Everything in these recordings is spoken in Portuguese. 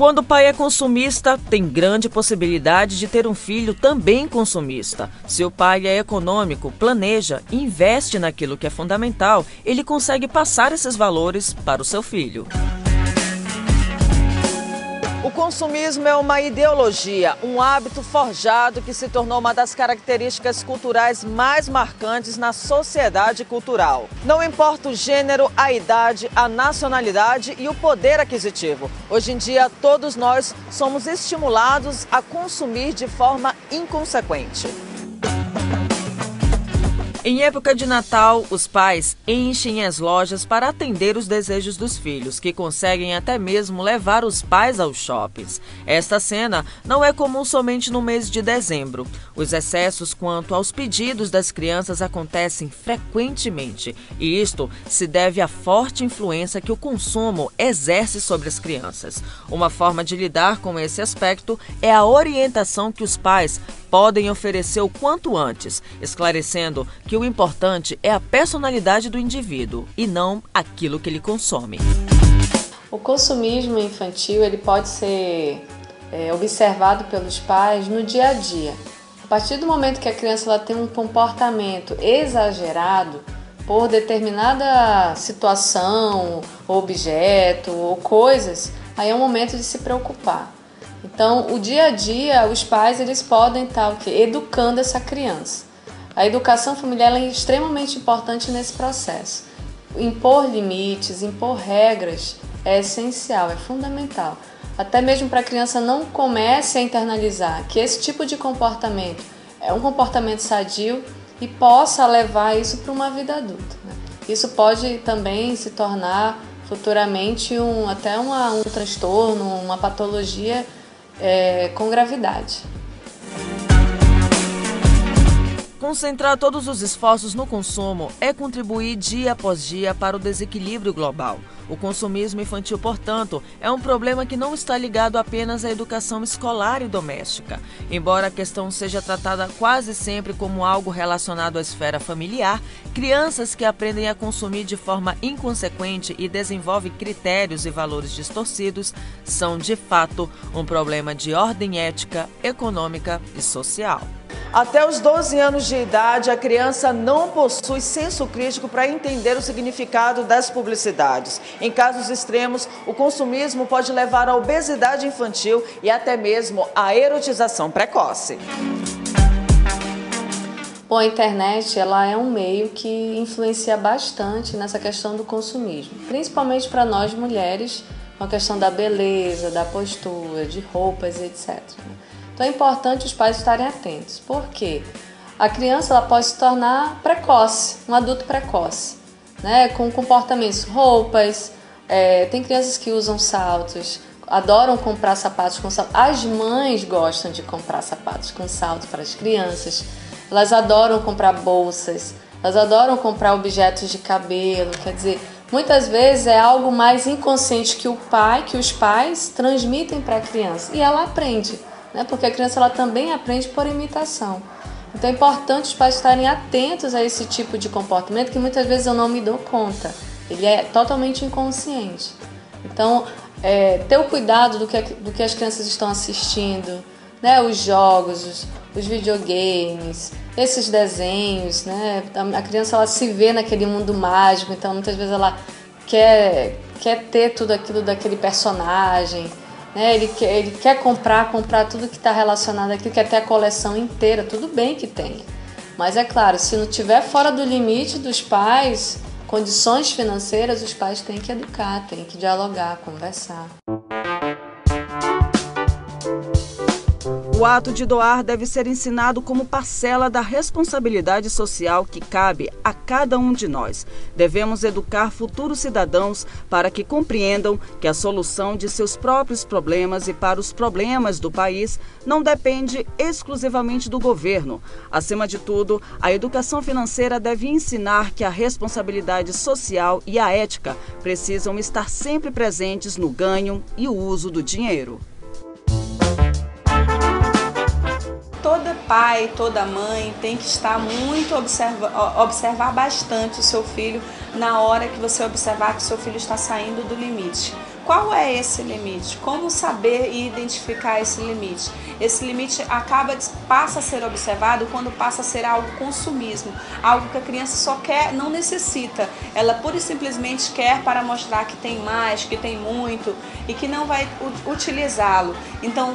Quando o pai é consumista, tem grande possibilidade de ter um filho também consumista. Se o pai é econômico, planeja, investe naquilo que é fundamental, ele consegue passar esses valores para o seu filho. O consumismo é uma ideologia, um hábito forjado que se tornou uma das características culturais mais marcantes na sociedade cultural. Não importa o gênero, a idade, a nacionalidade e o poder aquisitivo. Hoje em dia, todos nós somos estimulados a consumir de forma inconsequente. Em época de Natal, os pais enchem as lojas para atender os desejos dos filhos, que conseguem até mesmo levar os pais aos shoppings. Esta cena não é comum somente no mês de dezembro. Os excessos quanto aos pedidos das crianças acontecem frequentemente, e isto se deve à forte influência que o consumo exerce sobre as crianças. Uma forma de lidar com esse aspecto é a orientação que os pais podem oferecer o quanto antes, esclarecendo que o importante é a personalidade do indivíduo e não aquilo que ele consome. O consumismo infantil ele pode ser observado pelos pais no dia a dia. A partir do momento que a criança ela tem um comportamento exagerado por determinada situação, objeto ou coisas, aí é um momento de se preocupar. Então, o dia a dia, os pais eles podem estar educando essa criança. A educação familiar ela é extremamente importante nesse processo. Impor limites, impor regras é essencial, é fundamental. Até mesmo para a criança não comece a internalizar que esse tipo de comportamento é um comportamento sadio e possa levar isso para uma vida adulta, né? Isso pode também se tornar futuramente até um transtorno, uma patologia com gravidade. Concentrar todos os esforços no consumo é contribuir dia após dia para o desequilíbrio global. O consumismo infantil, portanto, é um problema que não está ligado apenas à educação escolar e doméstica. Embora a questão seja tratada quase sempre como algo relacionado à esfera familiar, crianças que aprendem a consumir de forma inconsequente e desenvolvem critérios e valores distorcidos são, de fato, um problema de ordem ética, econômica e social. Até os 12 anos de idade, a criança não possui senso crítico para entender o significado das publicidades. Em casos extremos, o consumismo pode levar à obesidade infantil e até mesmo à erotização precoce. Bom, a internet ela é um meio que influencia bastante nessa questão do consumismo, principalmente para nós mulheres, com a questão da beleza, da postura, de roupas, etc. Então é importante os pais estarem atentos, porque a criança ela pode se tornar precoce, um adulto precoce, né? Com comportamentos, roupas, tem crianças que usam saltos, adoram comprar sapatos com salto. As mães gostam de comprar sapatos com salto para as crianças, elas adoram comprar bolsas, elas adoram comprar objetos de cabelo, quer dizer, muitas vezes é algo mais inconsciente que os pais transmitem para a criança e ela aprende. Porque a criança ela também aprende por imitação. Então é importante os pais estarem atentos a esse tipo de comportamento que muitas vezes eu não me dou conta. Ele é totalmente inconsciente. Então, ter o cuidado do que as crianças estão assistindo, né? Os jogos, os videogames, esses desenhos, né? A criança ela se vê naquele mundo mágico, então muitas vezes ela quer ter tudo aquilo daquele personagem. Ele quer comprar tudo que está relacionado àquilo, quer ter a coleção inteira, tudo bem que tenha. Mas é claro, se não estiver fora do limite dos pais, condições financeiras, os pais têm que educar, têm que dialogar, conversar. O ato de doar deve ser ensinado como parcela da responsabilidade social que cabe a cada um de nós. Devemos educar futuros cidadãos para que compreendam que a solução de seus próprios problemas e para os problemas do país não depende exclusivamente do governo. Acima de tudo, a educação financeira deve ensinar que a responsabilidade social e a ética precisam estar sempre presentes no ganho e o uso do dinheiro. Todo pai, toda mãe tem que estar muito observar bastante o seu filho na hora que você observar que seu filho está saindo do limite. qual é esse limite? Como saber e identificar esse limite? Esse limite passa a ser observado quando passa a ser algo consumismo, algo que a criança só quer, não necessita. Ela pura e simplesmente quer para mostrar que tem mais, que tem muito e que não vai utilizá-lo. Então,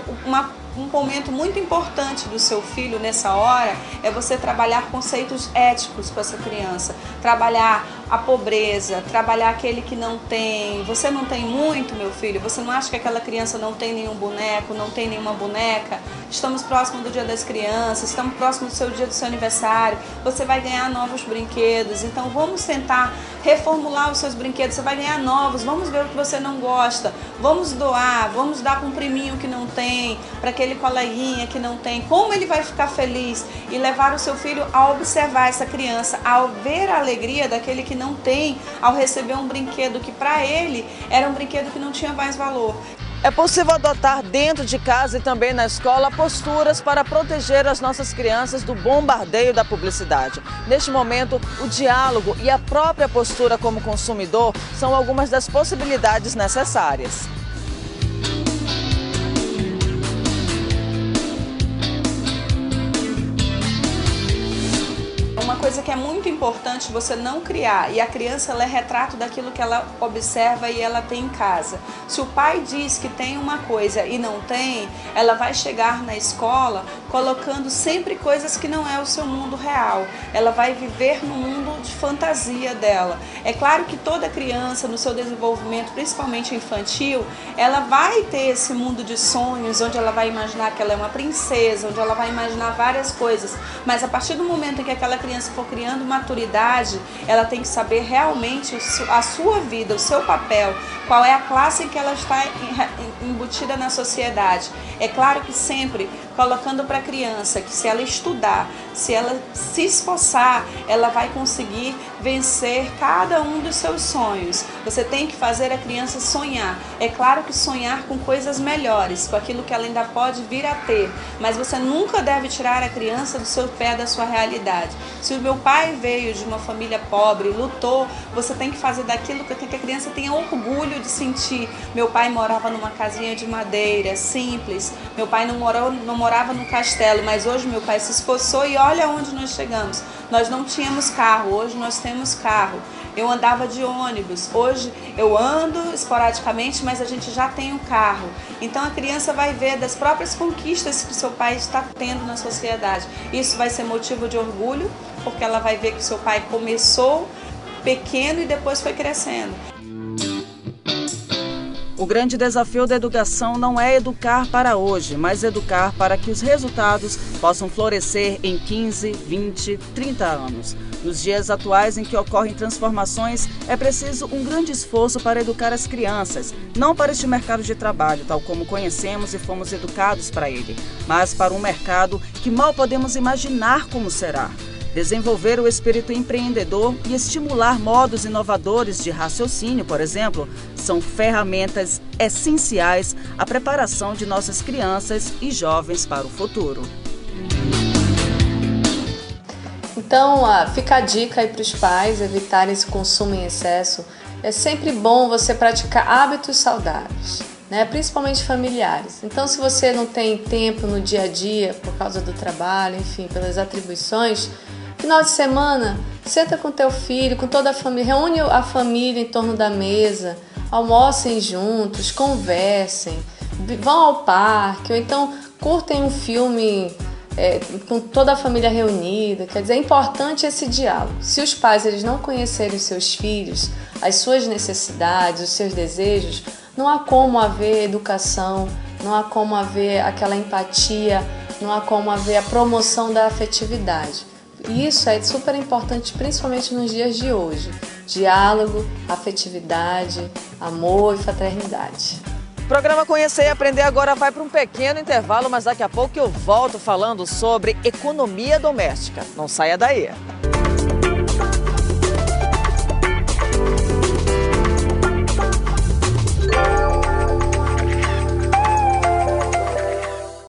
um momento muito importante do seu filho nessa hora é você trabalhar conceitos éticos com essa criança, trabalhar a pobreza, trabalhar aquele que não tem. Você não tem muito, meu filho? Você não acha que aquela criança não tem nenhum boneco, não tem nenhuma boneca? Estamos próximos do Dia das Crianças, estamos próximos do seu dia do seu aniversário, você vai ganhar novos brinquedos, então vamos tentar reformular os seus brinquedos, você vai ganhar novos, vamos ver o que você não gosta, vamos doar, vamos dar para um priminho que não tem, para aquele coleguinha que não tem, como ele vai ficar feliz, e levar o seu filho a observar essa criança, ao ver a alegria daquele que não tem, ao receber um brinquedo que para ele era um brinquedo que não tinha mais valor. É possível adotar dentro de casa e também na escola posturas para proteger as nossas crianças do bombardeio da publicidade. Neste momento, o diálogo e a própria postura como consumidor são algumas das possibilidades necessárias. Uma coisa que é muito importante você não criar, e a criança ela é retrato daquilo que ela observa e ela tem em casa. Se o pai diz que tem uma coisa e não tem, ela vai chegar na escola colocando sempre coisas que não é o seu mundo real. Ela vai viver no mundo de fantasia dela. É claro que toda criança no seu desenvolvimento, principalmente infantil, ela vai ter esse mundo de sonhos, onde ela vai imaginar que ela é uma princesa, onde ela vai imaginar várias coisas, mas a partir do momento em que aquela criança for criando maturidade, ela tem que saber realmente a sua vida, o seu papel, qual é a classe em que ela está embutida na sociedade. É claro que sempre colocando para a criança que se ela estudar, se ela se esforçar, ela vai conseguir vencer cada um dos seus sonhos. Você tem que fazer a criança sonhar. É claro que sonhar com coisas melhores, com aquilo que ela ainda pode vir a ter, mas você nunca deve tirar a criança do seu pé, da sua realidade. Se o meu pai veio de uma família pobre, lutou, você tem que fazer daquilo que a criança tenha orgulho de sentir. Meu pai morava numa casinha de madeira, simples. Meu pai não morava no castelo, mas hoje meu pai se esforçou e olha onde nós chegamos. Nós não tínhamos carro, hoje nós temos carro. Eu andava de ônibus, hoje eu ando esporadicamente, mas a gente já tem um carro. Então a criança vai ver das próprias conquistas que o seu pai está tendo na sociedade. Isso vai ser motivo de orgulho, porque ela vai ver que o seu pai começou pequeno e depois foi crescendo. O grande desafio da educação não é educar para hoje, mas educar para que os resultados possam florescer em 15, 20, 30 anos. Nos dias atuais em que ocorrem transformações, é preciso um grande esforço para educar as crianças, não para este mercado de trabalho, tal como conhecemos e fomos educados para ele, mas para um mercado que mal podemos imaginar como será. Desenvolver o espírito empreendedor e estimular modos inovadores de raciocínio, por exemplo, são ferramentas essenciais à preparação de nossas crianças e jovens para o futuro. Então, fica a dica aí para os pais evitarem esse consumo em excesso. É sempre bom você praticar hábitos saudáveis, né? Principalmente familiares. Então, se você não tem tempo no dia a dia por causa do trabalho, enfim, pelas atribuições, final de semana, senta com teu filho, com toda a família, reúne a família em torno da mesa, almocem juntos, conversem, vão ao parque, ou então curtem um filme com toda a família reunida. Quer dizer, é importante esse diálogo. Se os pais eles não conhecerem os seus filhos, as suas necessidades, os seus desejos, não há como haver educação, não há como haver aquela empatia, não há como haver a promoção da afetividade. E isso é super importante, principalmente nos dias de hoje. Diálogo, afetividade, amor e fraternidade. O programa Conhecer e Aprender agora vai para um pequeno intervalo, mas daqui a pouco eu volto falando sobre economia doméstica. Não saia daí.